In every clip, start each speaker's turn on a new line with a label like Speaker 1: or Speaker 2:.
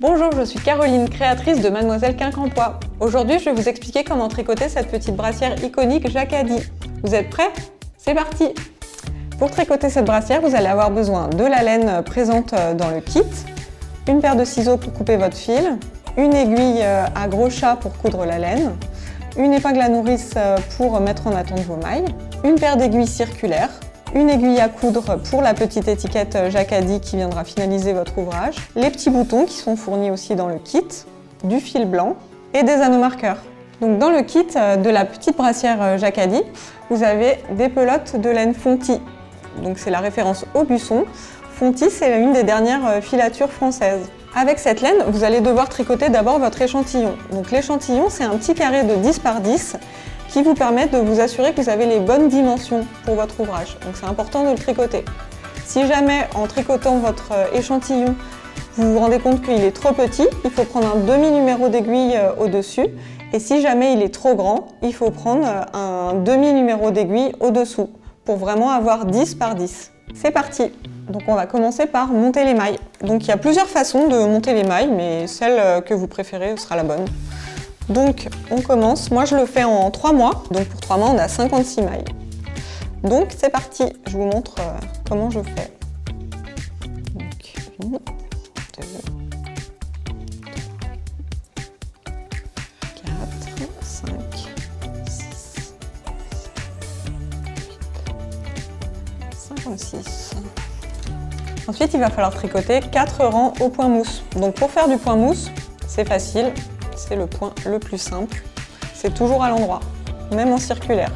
Speaker 1: Bonjour, je suis Caroline, créatrice de Mademoiselle Quincampoix. Aujourd'hui, je vais vous expliquer comment tricoter cette petite brassière iconique Jacquardie. Vous êtes prêts? C'est parti! Pour tricoter cette brassière, vous allez avoir besoin de la laine présente dans le kit, une paire de ciseaux pour couper votre fil, une aiguille à gros chat pour coudre la laine, une épingle à nourrice pour mettre en attente vos mailles, une paire d'aiguilles circulaires, une aiguille à coudre pour la petite étiquette Jacquardie qui viendra finaliser votre ouvrage, les petits boutons qui sont fournis aussi dans le kit, du fil blanc et des anneaux marqueurs. Donc dans le kit de la petite brassière Jacquardie, vous avez des pelotes de laine Fonty. Donc c'est la référence Aubusson. Fonty, c'est une des dernières filatures françaises. Avec cette laine, vous allez devoir tricoter d'abord votre échantillon. Donc l'échantillon, c'est un petit carré de 10 par 10 qui vous permet de vous assurer que vous avez les bonnes dimensions pour votre ouvrage. Donc c'est important de le tricoter. Si jamais en tricotant votre échantillon, vous vous rendez compte qu'il est trop petit, il faut prendre un demi-numéro d'aiguille au-dessus. Et si jamais il est trop grand, il faut prendre un demi-numéro d'aiguille au-dessous pour vraiment avoir 10 par 10. C'est parti! Donc on va commencer par monter les mailles. Donc il y a plusieurs façons de monter les mailles, mais celle que vous préférez sera la bonne. Donc on commence, moi je le fais en 3 mois, donc pour 3 mois on a 56 mailles. Donc c'est parti, je vous montre comment je fais. Donc 1, 2, 4, 5, 6, 56. Ensuite il va falloir tricoter 4 rangs au point mousse. Donc pour faire du point mousse, c'est facile. C'est le point le plus simple, c'est toujours à l'endroit, même en circulaire,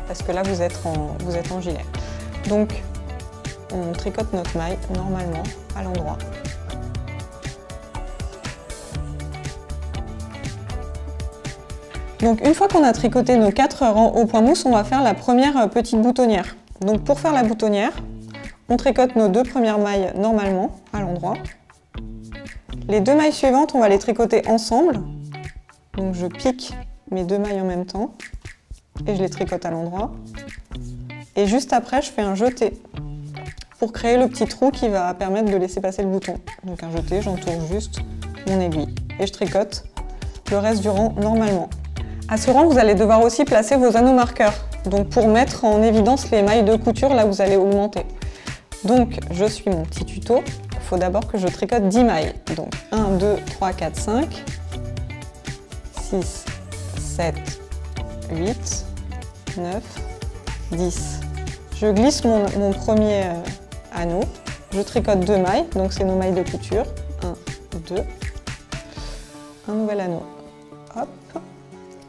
Speaker 1: parce que là vous êtes en gilet. Donc on tricote notre maille normalement à l'endroit. Donc une fois qu'on a tricoté nos 4 rangs au point mousse, on va faire la première petite boutonnière. Donc pour faire la boutonnière, on tricote nos 2 premières mailles normalement à l'endroit. Les 2 mailles suivantes, on va les tricoter ensemble. Donc je pique mes 2 mailles en même temps et je les tricote à l'endroit. Et juste après, je fais un jeté pour créer le petit trou qui va permettre de laisser passer le bouton. Donc un jeté, j'entoure juste mon aiguille et je tricote le reste du rang normalement. À ce rang, vous allez devoir aussi placer vos anneaux marqueurs. Donc pour mettre en évidence les mailles de couture, là où vous allez augmenter. Donc je suis mon petit tuto. Il faut d'abord que je tricote 10 mailles. Donc 1, 2, 3, 4, 5, 6, 7, 8, 9, 10. Je glisse mon premier anneau. Je tricote 2 mailles, donc c'est nos mailles de couture. 1, 2, un nouvel anneau. Hop.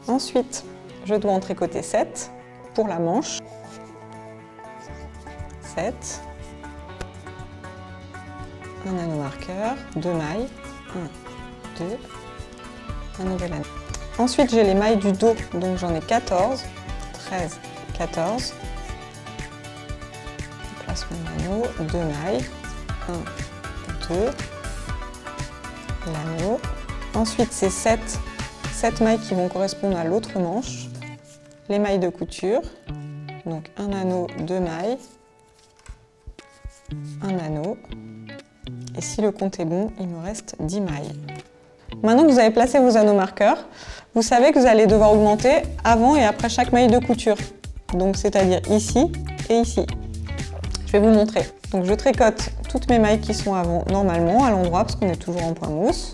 Speaker 1: Ensuite, je dois en tricoter 7 pour la manche. 7. Un anneau marqueur, 2 mailles, 1, 2, un nouvel anneau. Ensuite, j'ai les mailles du dos, donc j'en ai 14, 13, 14. Je place mon anneau, 2 mailles, 1, 2, l'anneau. Ensuite, c'est 7 mailles qui vont correspondre à l'autre manche. Les mailles de couture, donc un anneau, 2 mailles, un anneau. Et si le compte est bon, il me reste 10 mailles. Maintenant que vous avez placé vos anneaux marqueurs, vous savez que vous allez devoir augmenter avant et après chaque maille de couture. Donc c'est-à-dire ici et ici. Je vais vous montrer. Donc je tricote toutes mes mailles qui sont avant normalement à l'endroit parce qu'on est toujours en point mousse.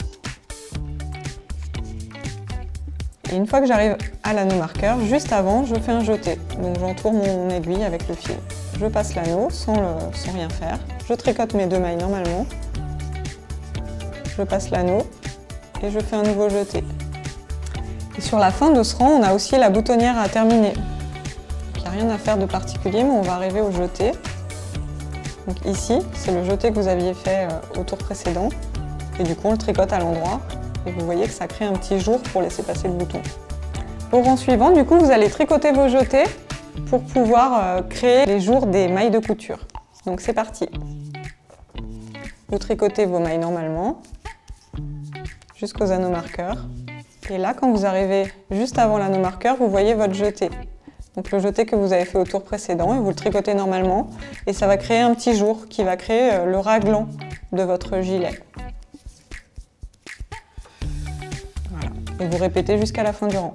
Speaker 1: Et une fois que j'arrive à l'anneau marqueur, juste avant, je fais un jeté. Donc j'entoure mon aiguille avec le fil. Je passe l'anneau sans rien faire. Je tricote mes 2 mailles normalement. Je passe l'anneau et je fais un nouveau jeté. Et sur la fin de ce rang, on a aussi la boutonnière à terminer. Il n'y a rien à faire de particulier, mais on va arriver au jeté. Donc ici, c'est le jeté que vous aviez fait au tour précédent. Et du coup, on le tricote à l'endroit. Et vous voyez que ça crée un petit jour pour laisser passer le bouton. Au rang suivant, du coup, vous allez tricoter vos jetés pour pouvoir créer les jours des mailles de couture. Donc c'est parti. Vous tricotez vos mailles normalement jusqu'aux anneaux marqueurs. Et là, quand vous arrivez juste avant l'anneau marqueur, vous voyez votre jeté. Donc le jeté que vous avez fait au tour précédent et vous le tricotez normalement. Et ça va créer un petit jour qui va créer le raglan de votre gilet. et vous répétez jusqu'à la fin du rang.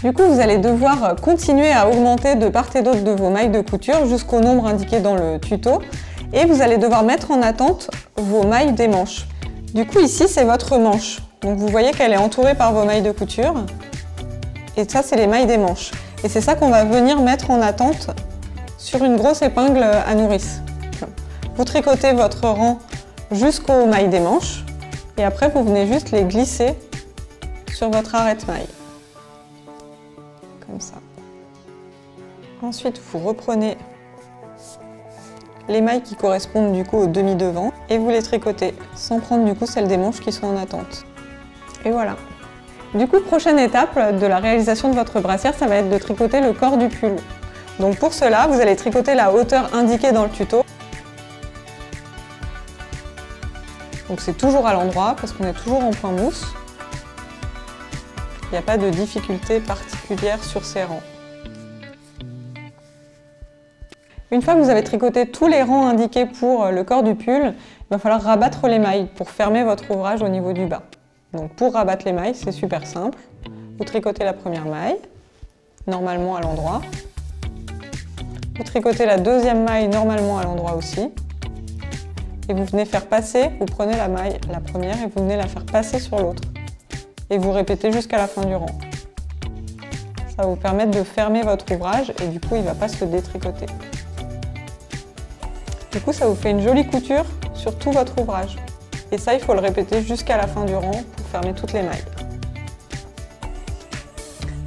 Speaker 1: Du coup, vous allez devoir continuer à augmenter de part et d'autre de vos mailles de couture jusqu'au nombre indiqué dans le tuto et vous allez devoir mettre en attente vos mailles des manches. Du coup, ici, c'est votre manche. Donc vous voyez qu'elle est entourée par vos mailles de couture et ça, c'est les mailles des manches. Et c'est ça qu'on va venir mettre en attente sur une grosse épingle à nourrice. Vous tricotez votre rang jusqu'aux mailles des manches et après, vous venez juste les glisser sur votre arrête-maille. Comme ça. Ensuite, vous reprenez les mailles qui correspondent du coup au demi-devant et vous les tricotez sans prendre du coup celles des manches qui sont en attente. Et voilà. Du coup, prochaine étape de la réalisation de votre brassière, ça va être de tricoter le corps du pull. Donc pour cela, vous allez tricoter la hauteur indiquée dans le tuto. Donc c'est toujours à l'endroit parce qu'on est toujours en point mousse. Il n'y a pas de difficulté particulière sur ces rangs. Une fois que vous avez tricoté tous les rangs indiqués pour le corps du pull, il va falloir rabattre les mailles pour fermer votre ouvrage au niveau du bas. Donc pour rabattre les mailles, c'est super simple. Vous tricotez la première maille, normalement à l'endroit. Vous tricotez la deuxième maille, normalement à l'endroit aussi. Et vous venez faire passer, vous prenez la maille, la première, et vous venez la faire passer sur l'autre. Et vous répétez jusqu'à la fin du rang. Ça va vous permettre de fermer votre ouvrage et du coup, il ne va pas se détricoter. Du coup, ça vous fait une jolie couture sur tout votre ouvrage. Et ça, il faut le répéter jusqu'à la fin du rang pour fermer toutes les mailles.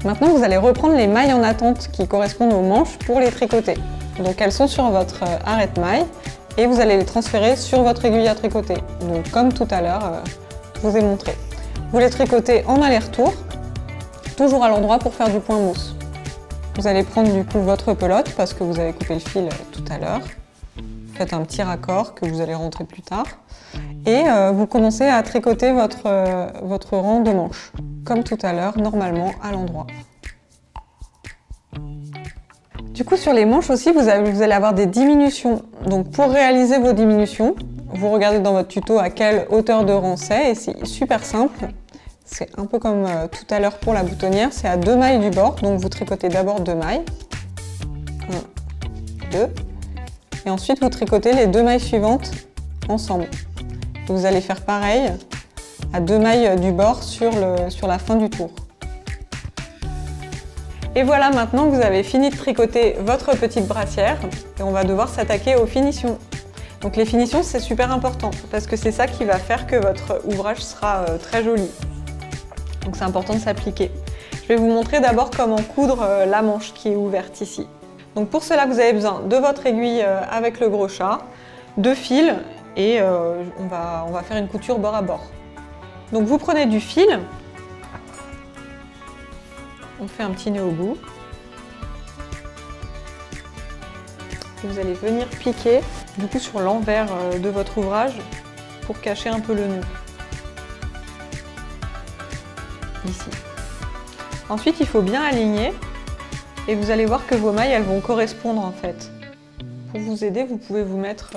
Speaker 1: Maintenant, vous allez reprendre les mailles en attente qui correspondent aux manches pour les tricoter. Donc, elles sont sur votre arrête-maille et vous allez les transférer sur votre aiguille à tricoter. Donc, comme tout à l'heure, je vous ai montré. Vous les tricotez en aller-retour, toujours à l'endroit pour faire du point mousse. Vous allez prendre du coup votre pelote parce que vous avez coupé le fil tout à l'heure. Faites un petit raccord que vous allez rentrer plus tard. Et vous commencez à tricoter votre rang de manches, comme tout à l'heure, normalement à l'endroit. Du coup, sur les manches aussi, vous allez avoir des diminutions. Donc pour réaliser vos diminutions, vous regardez dans votre tuto à quelle hauteur de rang c'est et c'est super simple. C'est un peu comme tout à l'heure pour la boutonnière, c'est à 2 mailles du bord. Donc vous tricotez d'abord 2 mailles. 1, 2. Et ensuite vous tricotez les 2 mailles suivantes ensemble. Vous allez faire pareil à 2 mailles du bord sur la fin du tour. Et voilà, maintenant vous avez fini de tricoter votre petite brassière et on va devoir s'attaquer aux finitions. Donc les finitions, c'est super important parce que c'est ça qui va faire que votre ouvrage sera très joli. Donc c'est important de s'appliquer. Je vais vous montrer d'abord comment coudre la manche qui est ouverte ici. Donc pour cela, vous avez besoin de votre aiguille avec le gros chat, de fil et on va faire une couture bord à bord. Donc vous prenez du fil, on fait un petit nœud au bout. Et vous allez venir piquer du coup sur l'envers de votre ouvrage pour cacher un peu le nœud. Ici. Ensuite, il faut bien aligner et vous allez voir que vos mailles elles vont correspondre en fait. Pour vous aider, vous pouvez vous mettre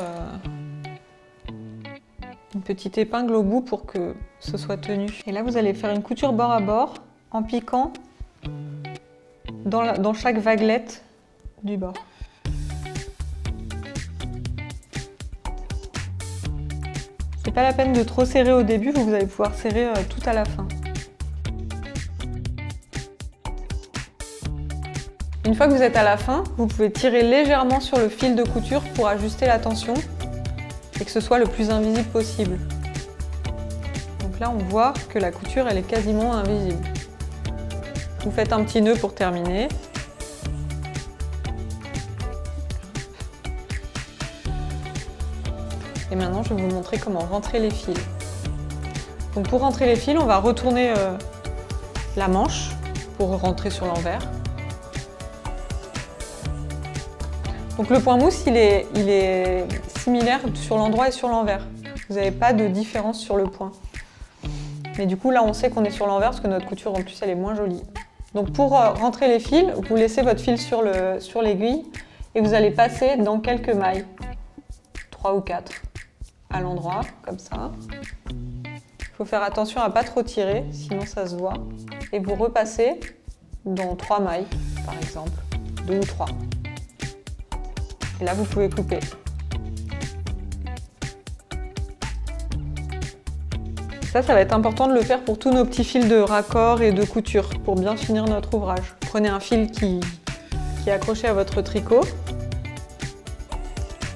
Speaker 1: une petite épingle au bout pour que ce soit tenu. Et là, vous allez faire une couture bord à bord en piquant dans chaque vaguelette du bord. C'est pas la peine de trop serrer au début, vous allez pouvoir serrer tout à la fin. Une fois que vous êtes à la fin, vous pouvez tirer légèrement sur le fil de couture pour ajuster la tension et que ce soit le plus invisible possible. Donc là, on voit que la couture, elle est quasiment invisible. Vous faites un petit nœud pour terminer. Et maintenant, je vais vous montrer comment rentrer les fils. Donc pour rentrer les fils, on va retourner la manche pour rentrer sur l'envers. Donc le point mousse, il est similaire sur l'endroit et sur l'envers. Vous n'avez pas de différence sur le point. Mais du coup, là, on sait qu'on est sur l'envers parce que notre couture, en plus, elle est moins jolie. Donc pour rentrer les fils, vous laissez votre fil sur l'aiguille et vous allez passer dans quelques mailles, 3 ou 4, à l'endroit, comme ça. faut faire attention à ne pas trop tirer, sinon ça se voit. Et vous repassez dans 3 mailles, par exemple, 2 ou 3. Et là, vous pouvez couper. Ça va être important de le faire pour tous nos petits fils de raccord et de couture, pour bien finir notre ouvrage. Prenez un fil qui est accroché à votre tricot,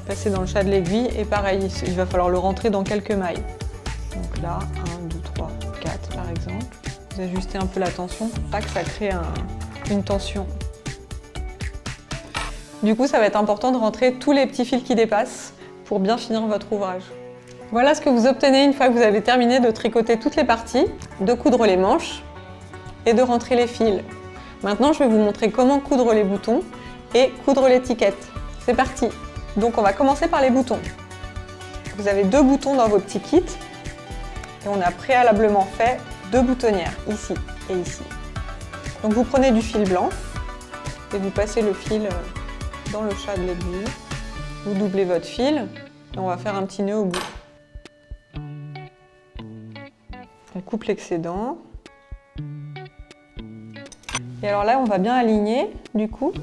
Speaker 1: passez dans le chat de l'aiguille et pareil, il va falloir le rentrer dans quelques mailles. Donc là, 1, 2, 3, 4 par exemple. Vous ajustez un peu la tension pour pas que ça crée une tension. Du coup, ça va être important de rentrer tous les petits fils qui dépassent pour bien finir votre ouvrage. Voilà ce que vous obtenez une fois que vous avez terminé de tricoter toutes les parties, de coudre les manches et de rentrer les fils. Maintenant, je vais vous montrer comment coudre les boutons et coudre l'étiquette. C'est parti! Donc on va commencer par les boutons. Vous avez 2 boutons dans vos petits kits et on a préalablement fait 2 boutonnières, ici et ici. Donc vous prenez du fil blanc et vous passez le fil dans le chat de l'aiguille. Vous doublez votre fil et on va faire un petit nœud au bout. On coupe l'excédent. Et alors là, on va bien aligner du coup.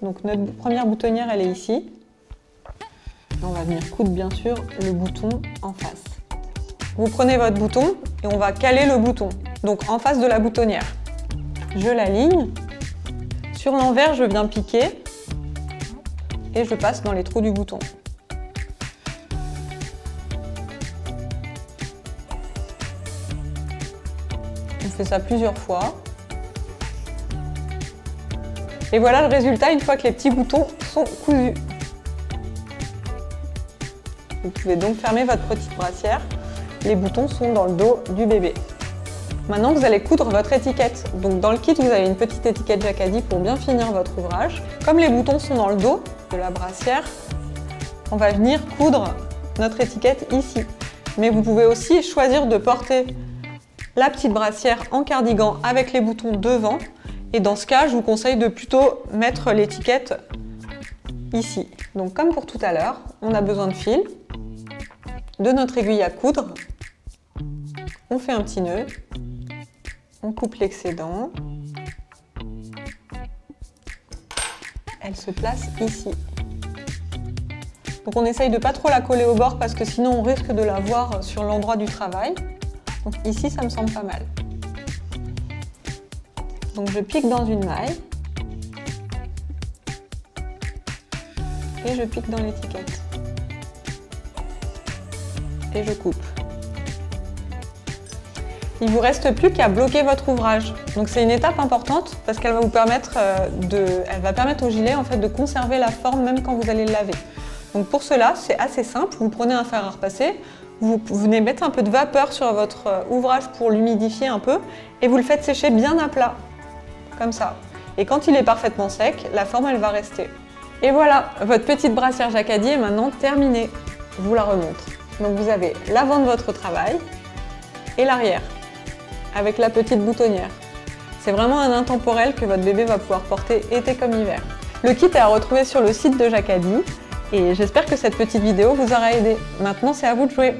Speaker 1: Donc notre première boutonnière, elle est ici. On va venir coudre bien sûr le bouton en face. Vous prenez votre bouton et on va caler le bouton, donc en face de la boutonnière. Je l'aligne. Sur l'envers, je viens piquer et je passe dans les trous du bouton. On fait ça plusieurs fois. Et voilà le résultat une fois que les petits boutons sont cousus. Vous pouvez donc fermer votre petite brassière. Les boutons sont dans le dos du bébé. Maintenant, vous allez coudre votre étiquette. Donc dans le kit, vous avez une petite étiquette Jacquadi pour bien finir votre ouvrage. Comme les boutons sont dans le dos de la brassière, on va venir coudre notre étiquette ici. Mais vous pouvez aussi choisir de porter la petite brassière en cardigan avec les boutons devant. Et dans ce cas, je vous conseille de plutôt mettre l'étiquette ici. Donc comme pour tout à l'heure, on a besoin de fil, de notre aiguille à coudre. On fait un petit nœud, on coupe l'excédent. Elle se place ici. Donc on essaye de ne pas trop la coller au bord parce que sinon on risque de la voir sur l'endroit du travail. Donc ici, ça me semble pas mal. Donc je pique dans une maille et je pique dans l'étiquette et je coupe. Il ne vous reste plus qu'à bloquer votre ouvrage. Donc c'est une étape importante parce qu'elle va vous permettre au gilet en fait de conserver la forme même quand vous allez le laver. Donc pour cela, c'est assez simple. Vous prenez un fer à repasser, vous venez mettre un peu de vapeur sur votre ouvrage pour l'humidifier un peu et vous le faites sécher bien à plat. Comme ça. Et quand il est parfaitement sec, la forme elle va rester. Et voilà, votre petite brassière Jacquadi est maintenant terminée. Je vous la remontre. Donc vous avez l'avant de votre travail et l'arrière, avec la petite boutonnière. C'est vraiment un intemporel que votre bébé va pouvoir porter été comme hiver. Le kit est à retrouver sur le site de Jacquadi et j'espère que cette petite vidéo vous aura aidé. Maintenant c'est à vous de jouer.